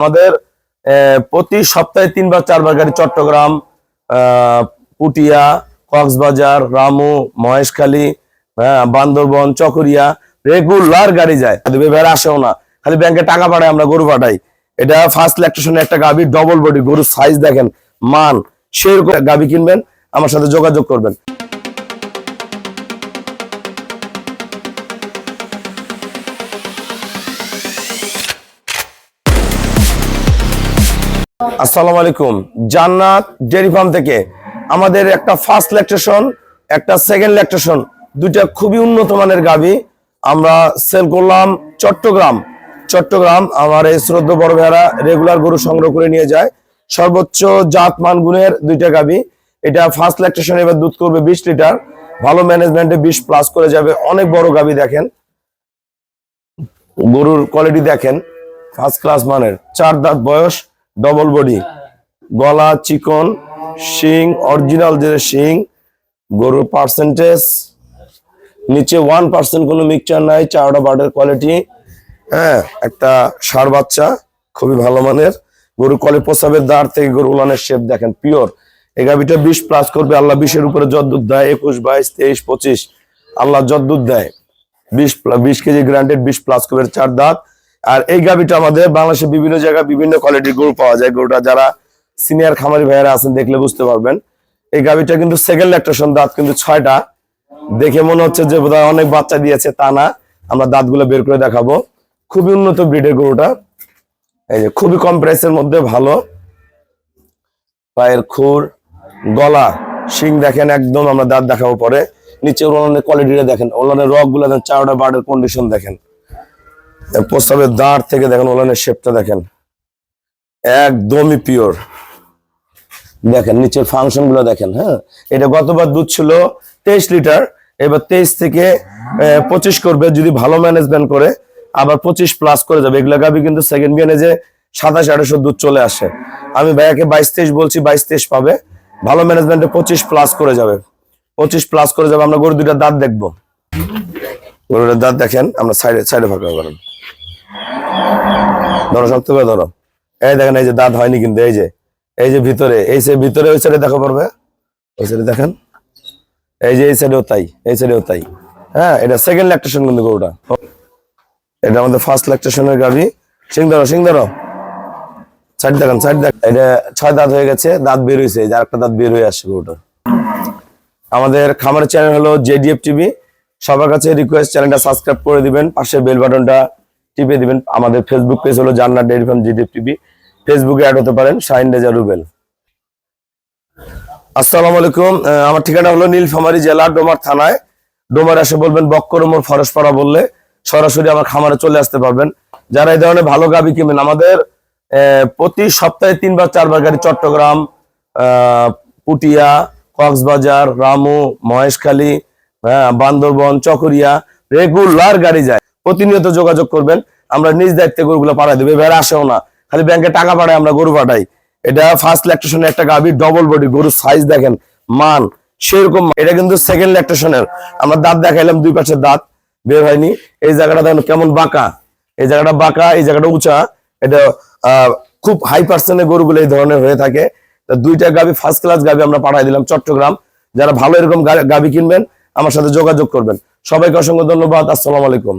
আমাদের প্রতি সপ্তাহে 3 বা 4 বার গাড়ি চট্টগ্রাম, পুটিয়া, কক্সবাজার, রামু, মহেশখালী, বান্দরবন, চকরিয়া রেগুলার গাড়ি যায়। বের আসেও না, খালি ব্যাংকে টাকা পাঠায়, আমরা গরু পাঠাই। এটা ফার্স্ট ল্যাকটেশনের একটা গাভী, ডবল বডি, গরুর সাইজ দেখেন, মান সেরকম গাভী কিনবেন, আমার সাথে যোগাযোগ করবেন। আসসালামু আলাইকুম। জান্নাত ডেয়ারি ফার্ম থেকে আমাদের একটা ফার্স্ট ল্যাকটেশন, একটা সেকেন্ড ল্যাকটেশন, দুইটা খুবই উন্নত মানের গাভী আমরা সেল করলাম চট্টগ্রাম। আমার এই শ্রদ্ধ বড় ভাইরা রেগুলার গরু সংগ্রহ করে নিয়ে যায়, সর্বোচ্চ জাত মান গুণের দুইটা গাভী। এটা ফার্স্ট ল্যাকটেশন, এবার দুধ করবে 20 লিটার, ভালো ম্যানেজমেন্টে 20+ করে যাবে। অনেক বড় গাভী, দেখেন গরুর কোয়ালিটি দেখেন, ফার্স্ট ক্লাস মানের। 4 দাঁত বয়স, ডবল বডি, গলা চিকন, শিং অরিজিনাল যে শিং, গরুর পার্সেন্টেজ নিচে 1% কোনো মিক্সচার নাই, 4টা বার্ডের কোয়ালিটি। একটা ষাঁড় বাচ্চা, খুবই ভালো মানের গরু। কলে প্রসাবের দাঁড় থেকে গরু উলানের শেপ দেখেন, পিওর। এই গাভিটা 20+ করবে, আল্লাহ 20-এর উপরে যত দুধ দেয়, 21, 22, 23, 25 আল্লাহ যত দুধ দেয়, 20 কেজি গ্রান্টেড, 20+ করবে। 4 দাঁত। আর এই গাভিটা আমাদের বাংলাদেশের বিভিন্ন জায়গায় বিভিন্ন কোয়ালিটির গরু পাওয়া যায়। গরুটা যারা সিনিয়র খামারি ভাইয়েরা আছেন দেখলে বুঝতে পারবেন। এই গাভিটা কিন্তু সেকেন্ড ল্যাকটেশন, দাঁত কিন্তু 6টা। দেখে মনে হচ্ছে যে বোধহয় অনেক বাচ্চা দিয়েছে, তা না, আমরা দাঁতগুলো বের করে দেখাবো। খুবই উন্নত ব্রিডের গরুটা। এই যে খুবই কম প্রাইসের মধ্যে ভালো, পায়ের খুর, গলা, শিং দেখেন একদম, আমরা দাঁত দেখাবো পরে। নিচে ওলানের কোয়ালিটিটা দেখেন, ওলানের রক গুলো দেখেন, 4টা বার্ডের কন্ডিশন দেখেন, প্রস্তাবের দাঁড় থেকে দেখেন, ওলানের শেপটা দেখেন, একদমই পিওর। দেখেন নিচের ফাংশন গুলো দেখেন। এটা গতবার দুধ ছিল 23 লিটার, এবার 23 থেকে 25 করবে, যদি ভালো ম্যানেজমেন্ট করে আবার 25+ করে যাবে। এগুলা গাভি কিন্তু সেকেন্ড বিয়ানে যে 27-28 দুধ চলে আসে। আমি ভাইয়াকে 22-23 বলছি, 22-23 পাবে, ভালো ম্যানেজমেন্টে 25+ করে যাবে, 25+ করে যাবে। আমরা গরু দুইটা দাঁত দেখবো, গরুটার দাঁত দেখেন, আমরা সাইডে ফাঁকা করেন, ধরো শক্ত করে ধরো। এই দেখেন, এই যে দাঁত হয়নি কিন্তু, এই যে ভিতরে, ভিতরে ওই সাইডে দেখা পড়বে, ওই সাইডে দেখেন, এই যে এই সাইডেও তাই, এই সাইডেও তাই। এটা সেকেন্ড ল্যাকটেশন কিন্তু গরুটা। এটা আমাদের ফার্স্ট ল্যাকটেশনের গাভী। সিং ধরো সাইড দেখেন, এটা 6 দাঁত হয়ে গেছে, দাঁত বের হয়েছে, যে আরেকটা দাঁত বের হয়ে আসছে গরুটা। আমাদের খামারের চ্যানেল হলো JDF TV। সবার কাছে রিকোয়েস্ট, চ্যানেলটা সাবস্ক্রাইব করে দিবেন, পাশে বেল বাটনটা টিপে দিবেন। আমাদের ফেসবুক পেজ হলো জান্নাত ডেইরি ফার্ম JDF TV, ফেসবুকে অ্যাড হতে পারেন, শাহিন রেজা রুবেল। আসসালামু আলাইকুম। আমার ঠিকানা হলো নীলফামারী জেলা, ডোমার থানায়। ডোমার এসে বলবেন বক্করমোর ফরেশপাড়া বললে সরাসরি আমার খামারে চলে আসতে পারবেন। যারা এই ধরনের ভালো গাভী কিনবেন, আমাদের প্রতি সপ্তাহে 3 বা 4 বার গাড়ি চট্টগ্রাম, পুটিয়া, কক্সবাজার, রামু, মহেশখালী, বান্দরবন, চকরিয়া রেগুলার গাড়ি যায়। প্রতিনিয়ত যোগাযোগ করবেন, আমরা নিজ দায়িত্বে গরুগুলো পাঠাই দেবো। বের আসেও না, খালি ব্যাংকে টাকা পাঠায়, আমরা গরু পাঠাই। এটা ফার্স্ট ল্যাকটেশনের একটা গাভী, ডবল বডি, গরুর সাইজ দেখেন, মান সেরকম। এটা কিন্তু সেকেন্ড ল্যাকটেশনের, আমরা দাঁত দেখাইলাম, 2 পাশের দাঁত বের হয়নি। এই জায়গাটা দেখেন কেমন বাঁকা, এই জায়গাটা বাঁকা, এই জায়গাটা উঁচা। এটা খুব হাই পার্সেন্টের গরুগুলো এই ধরনের হয়ে থাকে। দুইটা গাভী ফার্স্ট ক্লাস গাভী আমরা পাঠাই দিলাম চট্টগ্রাম। যারা ভালো এরকম গাভী কিনবেন, আমার সাথে যোগাযোগ করবেন। সবাইকে অসংখ্য ধন্যবাদ। আসসালামু আলাইকুম।